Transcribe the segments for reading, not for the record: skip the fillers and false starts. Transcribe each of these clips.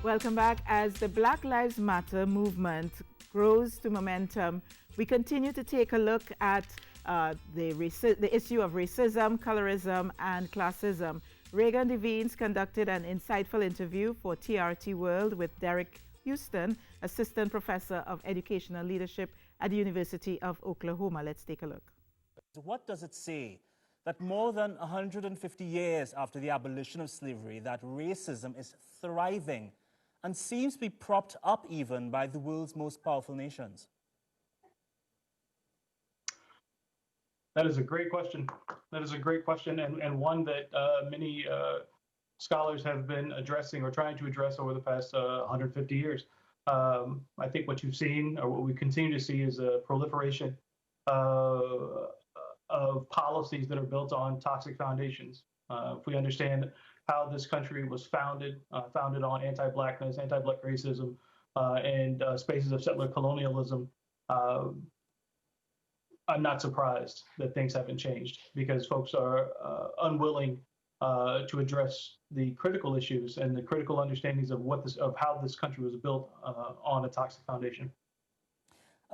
Welcome back. As the Black Lives Matter movement grows to momentum, we continue to take a look at the issue of racism, colorism, and classism. Reagan Devines conducted an insightful interview for TRT World with Derek Houston, Assistant Professor of Educational Leadership at the University of Oklahoma. Let's take a look. What does it say that more than 150 years after the abolition of slavery, that racism is thriving and seems to be propped up even by the world's most powerful nations? That is a great question. That is a great question, and one that many scholars have been addressing or trying to address over the past 150 years. I think what you've seen, or what we continue to see, is a proliferation of policies that are built on toxic foundations. If we understand how this country was founded on anti-Blackness, anti-Black racism, and spaces of settler colonialism, I'm not surprised that things haven't changed, because folks are unwilling to address the critical issues and the critical understandings of how this country was built on a toxic foundation.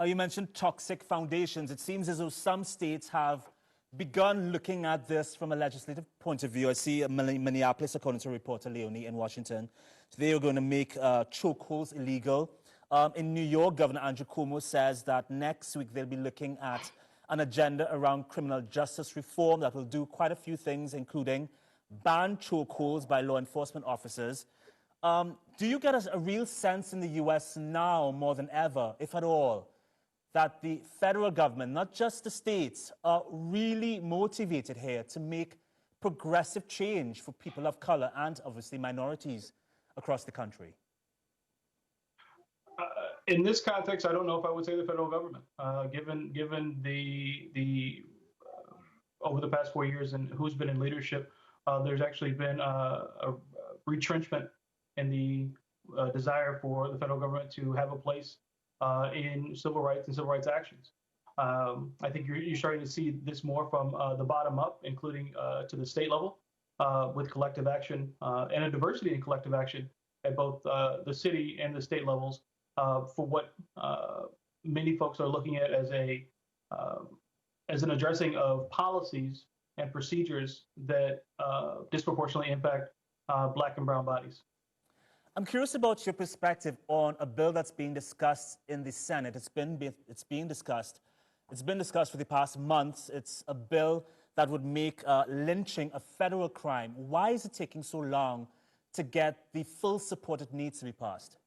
You mentioned toxic foundations. It seems as though some states have begun looking at this from a legislative point of view. I see Minneapolis, according to reporter Leonie in Washington, they are going to make chokeholds illegal. In New York, Governor Andrew Cuomo says that next week they'll be looking at an agenda around criminal justice reform that will do quite a few things, including ban chokeholds by law enforcement officers. Do you get a real sense in the U.S. now, more than ever, if at all, that the federal government, not just the states, are really motivated here to make progressive change for people of color and obviously minorities across the country? In this context, I don't know if I would say the federal government, given the over the past 4 years and who's been in leadership, there's actually been a retrenchment in the desire for the federal government to have a place in civil rights and civil rights actions. I think you're starting to see this more from the bottom up, including to the state level, with collective action and a diversity in collective action at both the city and the state levels, for what many folks are looking at as an addressing of policies and procedures that disproportionately impact Black and brown bodies. I'm curious about your perspective on a bill that's being discussed in the Senate. It's being discussed for the past months. It's a bill that would make lynching a federal crime. Why is it taking so long to get the full support it needs to be passed?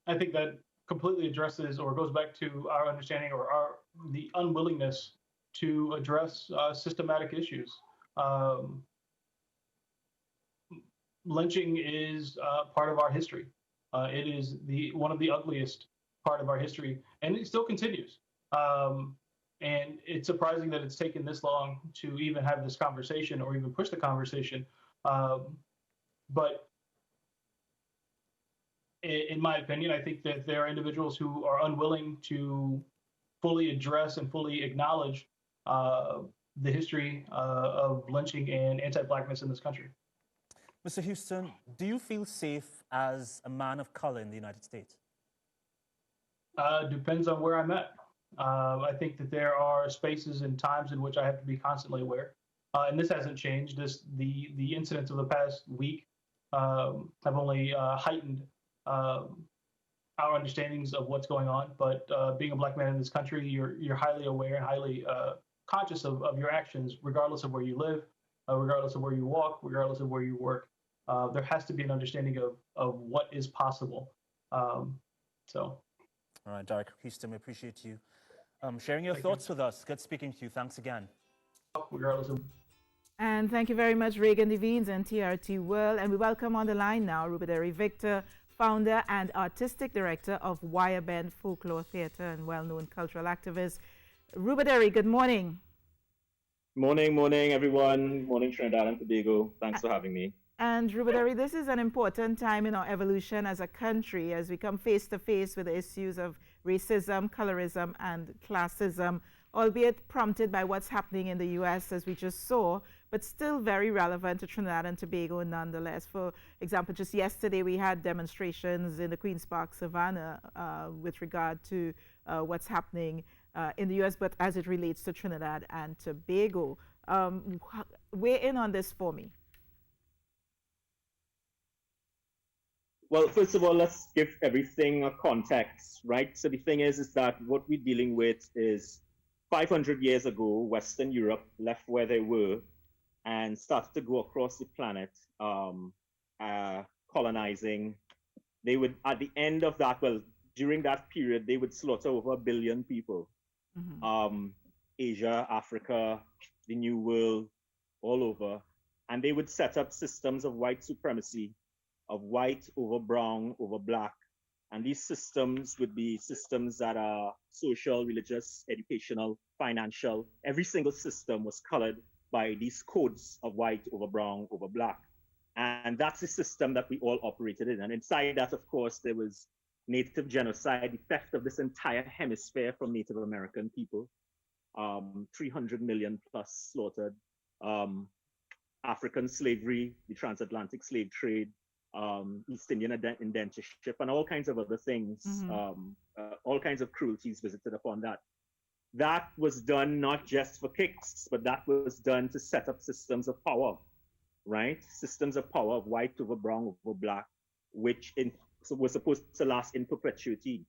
I think that completely addresses or goes back to our understanding or the unwillingness to address systematic issues. Lynching is part of our history. It is one of the ugliest part of our history, and it still continues. And it's surprising that it's taken this long to even have this conversation or even push the conversation. But in my opinion, I think that there are individuals who are unwilling to fully address and fully acknowledge the history of lynching and anti-Blackness in this country. Mr. Houston, do you feel safe as a man of color in the United States? Depends on where I'm at. I think that there are spaces and times in which I have to be constantly aware. And this hasn't changed. The incidents of the past week have only heightened our understandings of what's going on. But being a Black man in this country, you're highly aware and highly conscious of your actions, regardless of where you live, regardless of where you walk, regardless of where you work. There has to be an understanding of what is possible. All right, Derek Houston, we appreciate you sharing your thoughts with us. Good speaking to you. Thanks again. Regardless of. And thank you very much, Reagan Devines and TRT World. And we welcome on the line now Rubadiri Victor, founder and artistic director of Wire Bend Folklore Theatre and well-known cultural activist. Rubadiri, good morning. Morning, everyone. Morning, Trinidad and Tobago. Thanks for having me. And Rubadiri, this is an important time in our evolution as a country as we come face to face with the issues of racism, colorism, and classism, albeit prompted by what's happening in the U.S., as we just saw. but still very relevant to Trinidad and Tobago nonetheless. For example, just yesterday we had demonstrations in the Queen's Park Savannah with regard to what's happening in the U.S., but as it relates to Trinidad and Tobago. Weigh in on this for me. Well, first of all, let's give everything a context, right? So the thing is that what we're dealing with is 500 years ago, Western Europe left where they were and started to go across the planet, colonizing. They would, at the end of that, well, during that period, they would slaughter over 1 billion people. Asia, Africa, the New World, all over. And they would set up systems of white supremacy, of white over brown over black. And these systems would be systems that are social, religious, educational, financial. Every single system was colored by these codes of white over brown over black. And that's the system that we all operated in. And inside that, of course, there was Native genocide, the theft of this entire hemisphere from Native American people, 300 million plus slaughtered, African slavery, the transatlantic slave trade, East Indian indentureship, and all kinds of other things, all kinds of cruelties visited upon that. That was done not just for kicks, but that was done to set up systems of power, right? Systems of power of white over brown over black, which was supposed to last in perpetuity.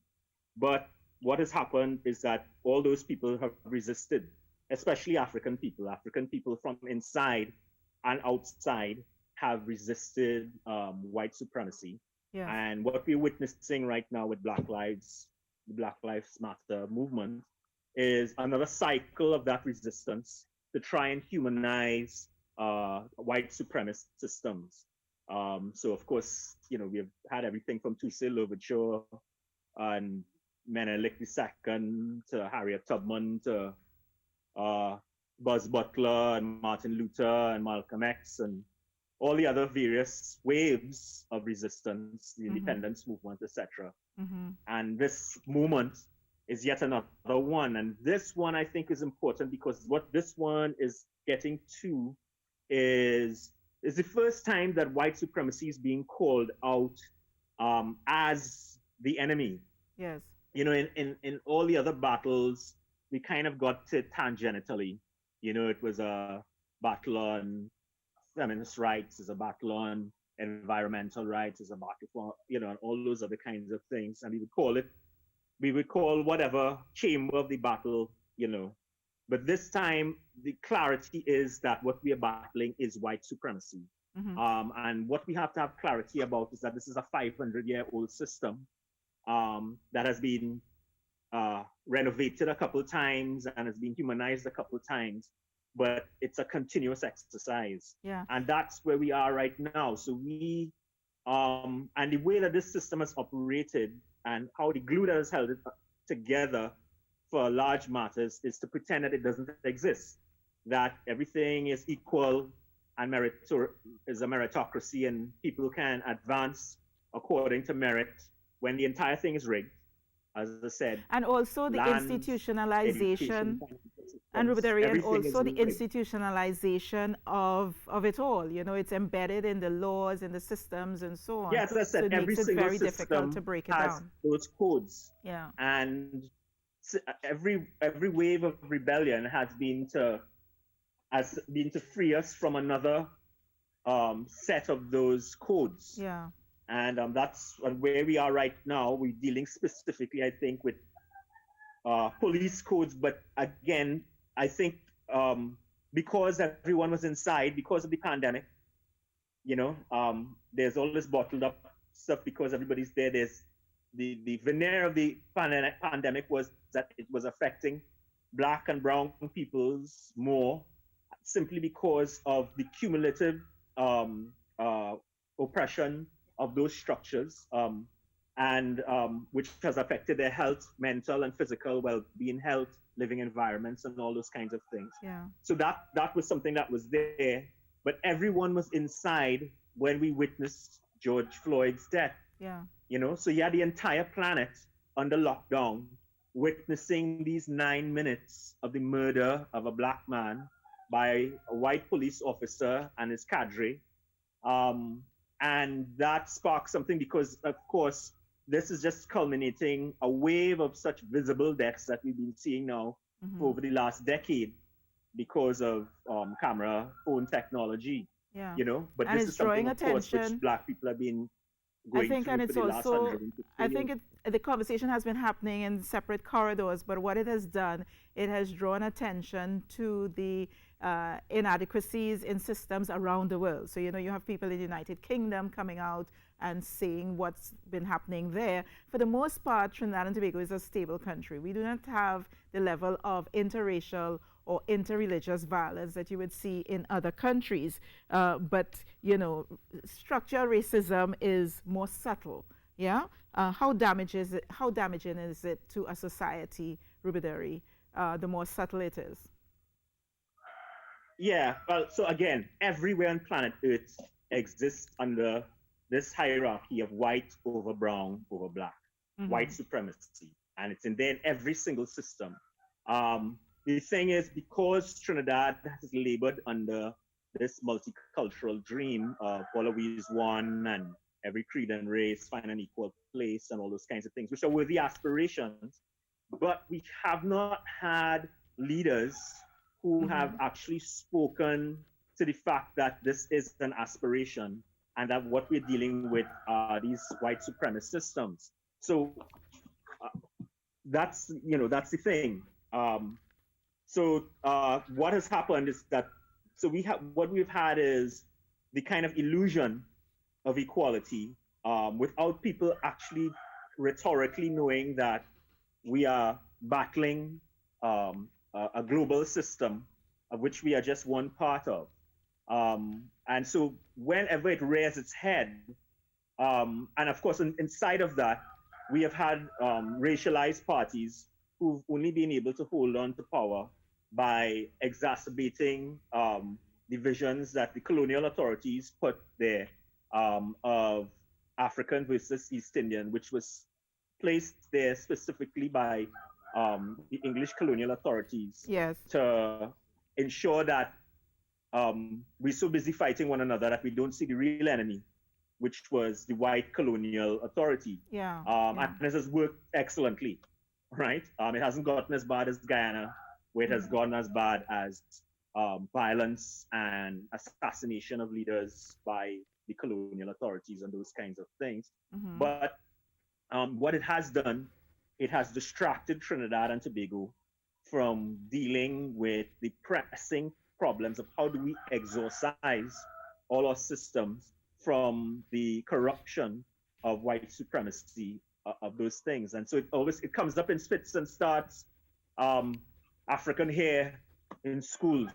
But what has happened is that all those people have resisted, especially African people from inside and outside have resisted white supremacy. Yes. And what we're witnessing right now with the Black Lives Matter movement is another cycle of that resistance to try and humanize white supremacist systems. So of course, we've had everything from Toussaint Louverture and Menelik II to Harriet Tubman to Buzz Butler and Martin Luther and Malcolm X and all the other various waves of resistance, the independence movement, etc. And this movement is yet another one. And this one I think is important because what this one is getting to is the first time that white supremacy is being called out as the enemy. Yes. In all the other battles, we kind of got it tangentially. It was a battle on feminist rights, is a battle on environmental rights, is a battle for, and all those other kinds of things. And we would call whatever chamber of the battle, But this time, the clarity is that what we are battling is white supremacy. And what we have to have clarity about is that this is a 500-year-old system that has been renovated a couple of times and has been humanized a couple of times, but it's a continuous exercise. Yeah. And that's where we are right now. So we, and the way that this system has operated and how the glue that has held it together for large matters is to pretend that it doesn't exist, that everything is equal and is a meritocracy and people can advance according to merit when the entire thing is rigged, as I said. And also the institutionalization, and Rubadiri, and also the institutionalization of it all. It's embedded in the laws, in the systems, and so on. Yeah, as I said, so it every makes it single very system difficult to break it has down. those codes. Yeah. And every wave of rebellion has been to free us from another set of those codes. Yeah. And that's where we are right now. We're dealing specifically, I think, with police codes. But again, I think because everyone was inside, because of the pandemic, there's all this bottled up stuff because everybody's there. There's the veneer of the pandemic was that it was affecting Black and brown peoples more, simply because of the cumulative oppression of those structures, and which has affected their health, mental and physical well-being, health, living environments, and all those kinds of things. Yeah. So that was something that was there, but everyone was inside when we witnessed George Floyd's death. Yeah. So you had the entire planet under lockdown, witnessing these 9 minutes of the murder of a Black man by a white police officer and his cadre. Um, and that sparked something because, of course, this is just culminating a wave of such visible deaths that we've been seeing now for over the last decade because of camera phone technology, Yeah. But And this it's is something, drawing of course, which attention. Black people have been I going think, through and for it's the last also, 150 I years. think the conversation has been happening in separate corridors, but what it has done, it has drawn attention to the inadequacies in systems around the world. So, you have people in the United Kingdom coming out and seeing what's been happening there. For the most part, Trinidad and Tobago is a stable country. We do not have the level of interracial or interreligious violence that you would see in other countries. But, structural racism is more subtle. Yeah? How damaging is it to a society, Rubadiri, the more subtle it is? Yeah, well, so again, everywhere on planet Earth exists under this hierarchy of white over brown over black, white supremacy, and it's in there in every single system. The thing is, because Trinidad has labored under this multicultural dream of all of we is one and every creed and race find an equal place and all those kinds of things, which are worthy aspirations, but we have not had leaders who have actually spoken to the fact that this is an aspiration and that what we're dealing with are these white supremacist systems. So that's the thing. What has happened is that what we've had is the kind of illusion of equality without people actually rhetorically knowing that we are battling a global system of which we are just one part of. And so whenever it rears its head, and of course inside of that, we have had racialized parties who've only been able to hold on to power by exacerbating divisions that the colonial authorities put there of African versus East Indian, which was placed there specifically by the English colonial authorities to ensure that we're so busy fighting one another that we don't see the real enemy, which was the white colonial authority. And this has worked excellently, right? It hasn't gotten as bad as Guyana, where it has gone as bad as violence and assassination of leaders by the colonial authorities and those kinds of things. But what it has done, it has distracted Trinidad and Tobago from dealing with the pressing problems of how do we exorcise all our systems from the corruption of white supremacy of those things. And so it comes up in spits and starts. African hair in schools.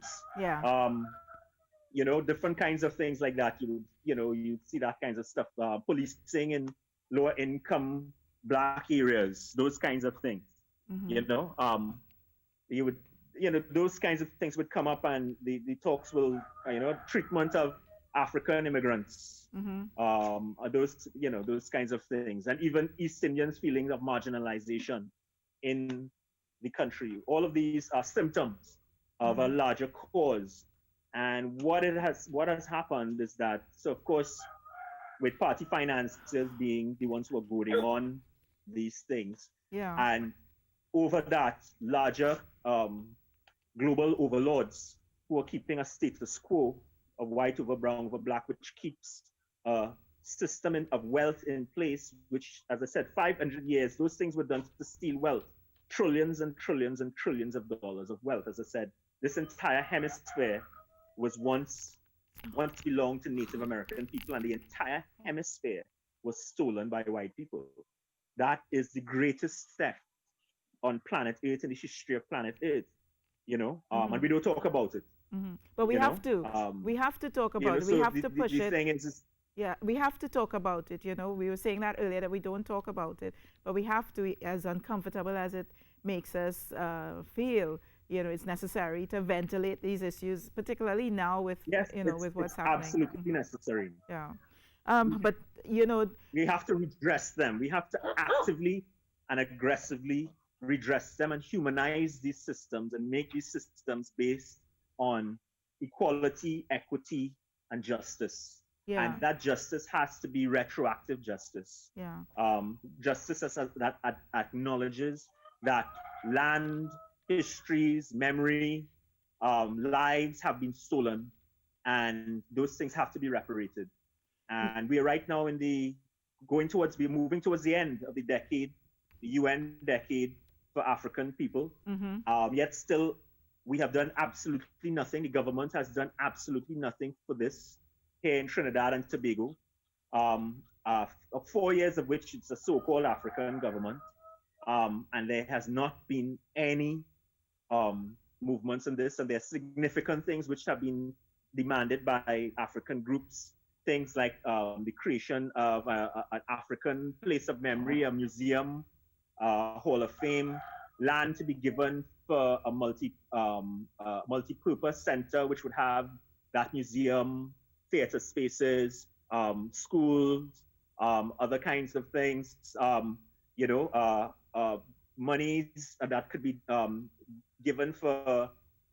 Different kinds of things like that. You see that kinds of stuff. Policing in lower income Black areas, those kinds of things. You would, those kinds of things would come up, and the talks will, treatment of African immigrants, those kinds of things, and even East Indians' feelings of marginalization in the country. All of these are symptoms of a larger cause. And what has happened is that, so of course, with party finances being the ones who are voting on these things, and over that, larger global overlords who are keeping a status quo of white over brown over black, which keeps a system of wealth in place, which, as I said, 500 years, those things were done to steal wealth. Trillions and trillions and trillions of dollars of wealth. As I said, this entire hemisphere was once belonged to Native American people, and the entire hemisphere was stolen by white people. That is the greatest theft on planet Earth in the history of planet Earth, and we don't talk about it. But we have to. We have to talk about it. We have to push it. Thing is, yeah, we have to talk about it. We were saying that earlier, that we don't talk about it, but we have to, as uncomfortable as it makes us feel. It's necessary to ventilate these issues, particularly now with with what's happening. Absolutely necessary. Yeah, but we have to redress them. We have to actively and aggressively redress them and humanize these systems and make these systems based on equality, equity, and justice. Yeah. And that justice has to be retroactive justice. Yeah. Justice that acknowledges that land, histories, memory, lives have been stolen, and those things have to be reparated. And we are right now we're moving towards the end of the decade, the UN decade for African people. Mm-hmm. Yet still, we have done absolutely nothing. The government has done absolutely nothing for this here in Trinidad and Tobago. 4 years of which it's a so-called African government. And there has not been any movements in this, and there are significant things which have been demanded by African groups. Things like the creation of an African place of memory, a museum, Hall of Fame, land to be given for a multi-purpose center, which would have that museum, theater spaces, schools, other kinds of things, monies that could be given for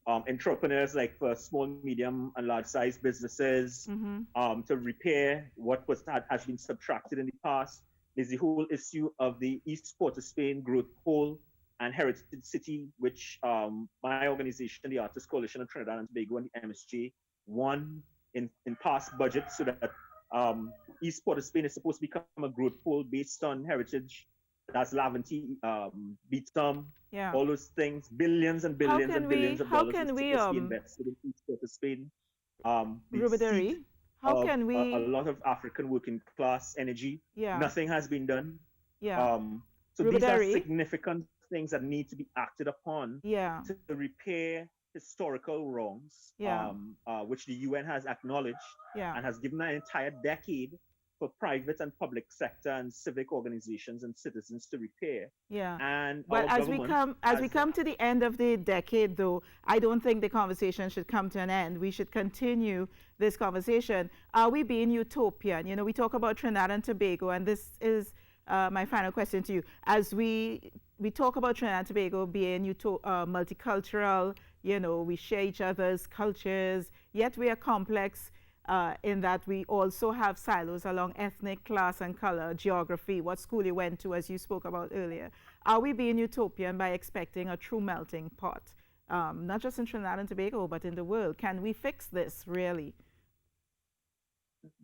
entrepreneurs, like for small, medium, and large-sized businesses, to repair what has been subtracted in the past. There's the whole issue of the East Port of Spain Growth Pole and Heritage City, which my organization, the Artists Coalition of Trinidad and Tobago, and the MSJ, won in past budgets, so that East Port of Spain is supposed to become a growth pole based on heritage. That's Laventy, Beatum, all those things, billions and billions and billions of dollars supposed to be invested in East Port of Spain. Rubadiri, how can we a lot of African working class energy? Nothing has been done. So these are significant things that need to be acted upon to repair historical wrongs, which the UN has acknowledged and has given an entire decade for private and public sector and civic organizations and citizens to repair. And but as we come to the end of the decade, though, I don't think the conversation should come to an end. We should continue this conversation. Are we being utopian? You know, we talk about Trinidad and Tobago, and this is my final question to you. As we talk about Trinidad and Tobago being multicultural, you know, we share each other's cultures, yet we are complex in that we also have silos along ethnic, class, and color, geography, what school you went to, as you spoke about earlier. Are we being utopian by expecting a true melting pot, not just in Trinidad and Tobago, but in the world? Can we fix this, really?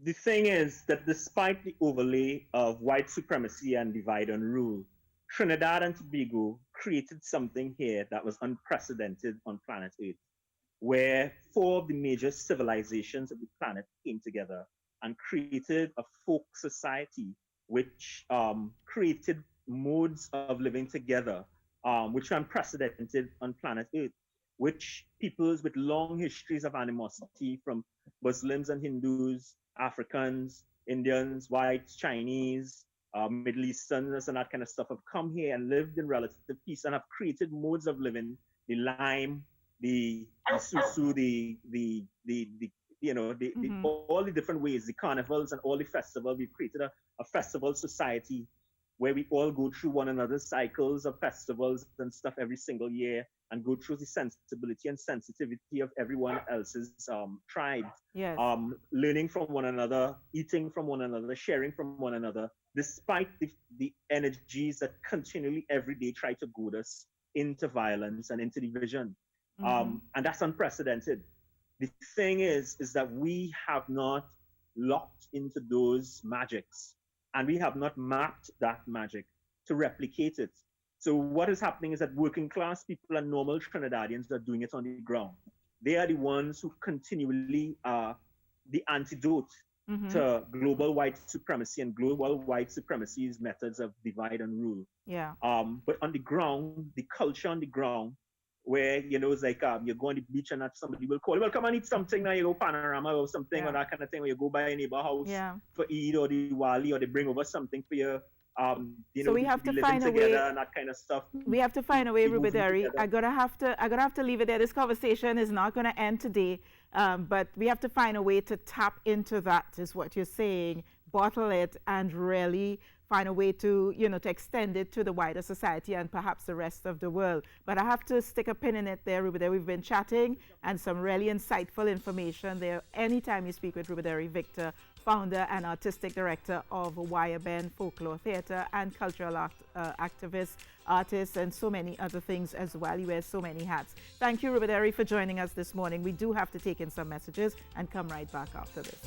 The thing is that despite the overlay of white supremacy and divide and rule, Trinidad and Tobago created something here that was unprecedented on planet Earth, where 4 of the major civilizations of the planet came together and created a folk society, which created modes of living together, which are unprecedented on planet Earth, which peoples with long histories of animosity, from Muslims and Hindus, Africans, Indians, whites, Chinese, Middle Easterners, and that kind of stuff, have come here and lived in relative peace and have created modes of living, the lime, the susu, all the different ways, the carnivals and all the festivals. We've created a festival society where we all go through one another's cycles of festivals and stuff every single year, and go through the sensibility and sensitivity of everyone else's tribe. Learning from one another, eating from one another, sharing from one another, despite the energies that continually every day try to goad us into violence and into division. And that's unprecedented. The thing is that we have not locked into those magics, and we have not mapped that magic to replicate it. So what is happening is that working class people and normal Trinidadians are doing it on the ground. They are the ones who continually are the antidote to global white supremacy and global white supremacy's methods of divide and rule. But on the ground, the culture on the ground, where, you know, it's like you go on the beach and somebody will call you, well, come and eat something now, you go panorama or something, or that kind of thing, where you go by a neighbor house for Eid or the Wali, or they bring over something for you. So we have to find a way, and that kind of stuff. We have to find a way, Rubadiri. I'm gonna have to leave it there. This conversation is not gonna end today, but we have to find a way to tap into that, is what you're saying, bottle it, and really find a way to, you know, to extend it to the wider society and perhaps the rest of the world. But I have to stick a pin in it there, Rubadiri. We've been chatting and some really insightful information there. Anytime you speak with Rubadiri Victor, founder and artistic director of YBN Folklore Theatre and cultural activist, artist, and so many other things as well. He wears so many hats. Thank you, Rubadiri, for joining us this morning. We do have to take in some messages and come right back after this.